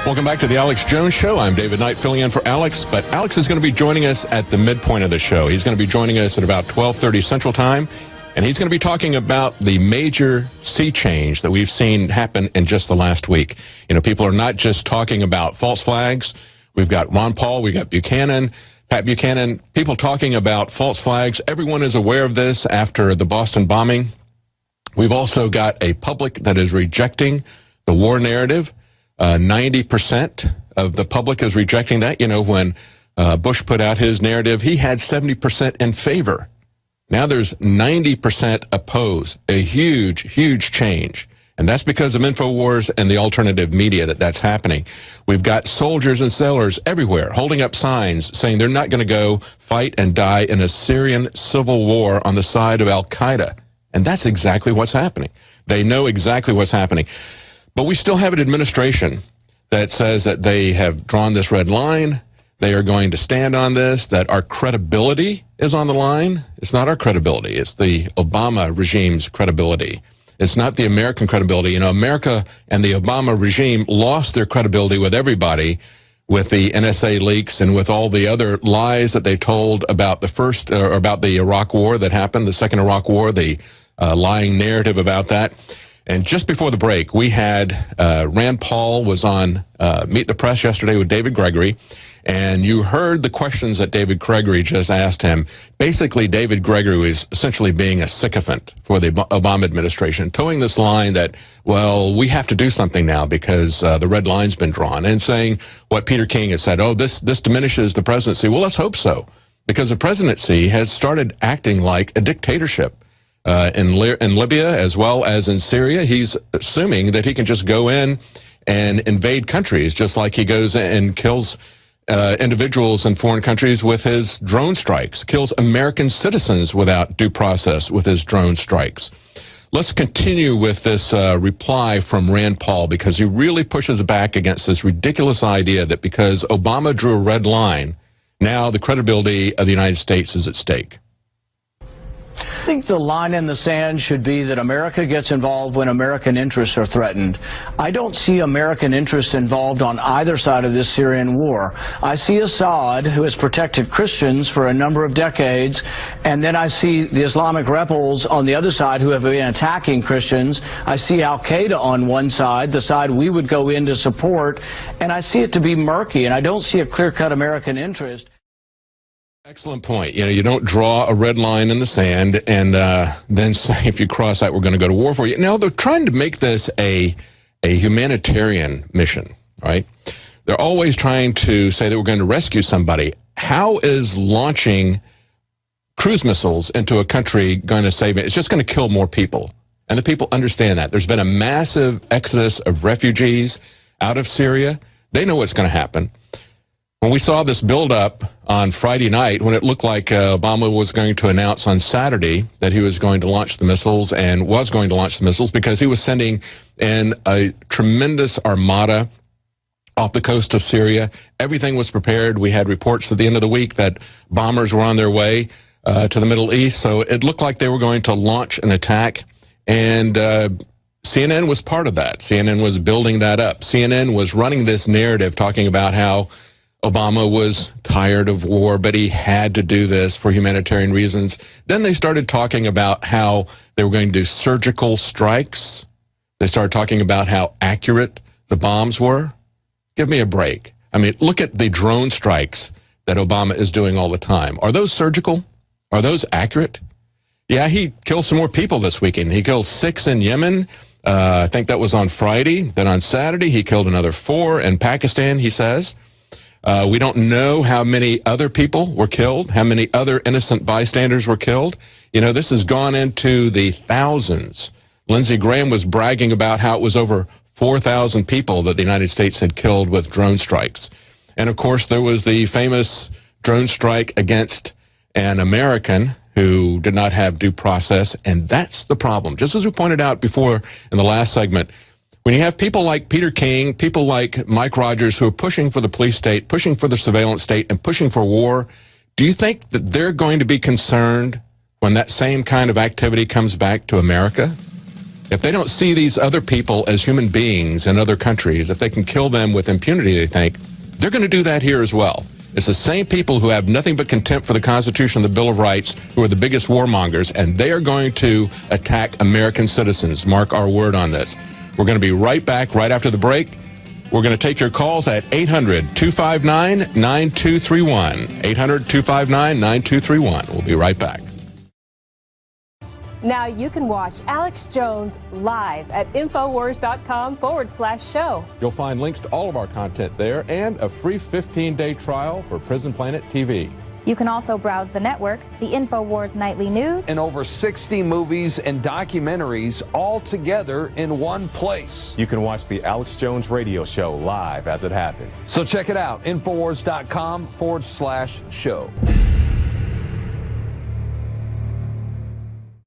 Welcome back to the Alex Jones Show. I'm David Knight filling in for Alex, but Alex is going to be joining us at the midpoint of the show. He's going to be joining us at about 12:30 Central Time, and he's going to be talking about the major sea change that we've seen happen in just the last week. You know, people are not just talking about false flags. We've got Ron Paul, we got Buchanan, Pat Buchanan, people talking about false flags. Everyone is aware of this after the Boston bombing. We've also got a public that is rejecting the war narrative. 90% of the public is rejecting that. You know, when Bush put out his narrative, he had 70% in favor. Now there's 90% oppose. A huge, huge change. And that's because of INFOWARS and the alternative media that's happening. We've got soldiers and sailors everywhere holding up signs saying they're not going to go fight and die in a Syrian civil war on the side of al-Qaeda. And that's exactly what's happening. They know exactly what's happening. But we still have an administration that says that they have drawn this red line. They are going to stand on this, that our credibility is on the line. It's not our credibility. It's the Obama regime's credibility. It's not the American credibility. You know, America and the Obama regime lost their credibility with everybody with the NSA leaks and with all the other lies that they told about about the Iraq War that happened, the second Iraq War, the lying narrative about that. And just before the break, we had Rand Paul was on Meet the Press yesterday with David Gregory, and you heard the questions that David Gregory just asked him. Basically, David Gregory was essentially being a sycophant for the Obama administration, towing this line that, well, we have to do something now because the red line's been drawn, and saying what Peter King has said, oh, this diminishes the presidency. Well, let's hope so, because the presidency has started acting like a dictatorship. In Libya as well as in Syria, he's assuming that he can just go in and invade countries just like he goes and kills individuals in foreign countries with his drone strikes, kills American citizens without due process with his drone strikes. Let's continue with this reply from Rand Paul, because he really pushes back against this ridiculous idea that because Obama drew a red line, now the credibility of the United States is at stake. I think the line in the sand should be that America gets involved when American interests are threatened. I don't see American interests involved on either side of this Syrian war. I see Assad, who has protected Christians for a number of decades, and then I see the Islamic rebels on the other side who have been attacking Christians. I see al-Qaeda on one side, the side we would go in to support, and I see it to be murky, and I don't see a clear-cut American interest. Excellent point. You know, you don't draw a red line in the sand and then say if you cross that, we're going to go to war for you. Now, they're trying to make this a humanitarian mission, right? They're always trying to say that we're going to rescue somebody. How is launching cruise missiles into a country going to save it? It's just going to kill more people. And the people understand that. There's been a massive exodus of refugees out of Syria. They know what's going to happen. When we saw this buildup on Friday night, when it looked like Obama was going to announce on Saturday that he was going to launch the missiles and was going to launch the missiles because he was sending in a tremendous armada off the coast of Syria. Everything was prepared. We had reports at the end of the week that bombers were on their way to the Middle East. So it looked like they were going to launch an attack. And CNN was part of that. CNN was building that up. CNN was running this narrative talking about how Obama was tired of war, but he had to do this for humanitarian reasons. Then they started talking about how they were going to do surgical strikes. They started talking about how accurate the bombs were. Give me a break. I mean, look at the drone strikes that Obama is doing all the time. Are those surgical? Are those accurate? Yeah, he killed some more people this weekend. He killed 6 in Yemen. I think that was on Friday. Then on Saturday, he killed another 4 in Pakistan, he says. We don't know how many other people were killed, how many other innocent bystanders were killed. You know, this has gone into the thousands. Lindsey Graham was bragging about how it was over 4,000 people that the United States had killed with drone strikes. And, of course, there was the famous drone strike against an American who did not have due process, and that's the problem. Just as we pointed out before in the last segment, when you have people like Peter King, people like Mike Rogers who are pushing for the police state, pushing for the surveillance state, and pushing for war, do you think that they're going to be concerned when that same kind of activity comes back to America? If they don't see these other people as human beings in other countries, if they can kill them with impunity, they think, they're going to do that here as well. It's the same people who have nothing but contempt for the Constitution and the Bill of Rights who are the biggest warmongers, and they are going to attack American citizens. Mark our word on this. We're going to be right back right after the break. We're going to take your calls at 800-259-9231. 800-259-9231. We'll be right back. Now you can watch Alex Jones live at INFOWARS.com/show. You'll find links to all of our content there and a free 15-day trial for Prison Planet TV. You can also browse the network, the INFOWARS Nightly News, and over 60 movies and documentaries all together in one place. You can watch the Alex Jones radio show live as it happened. So check it out, INFOWARS.com/show.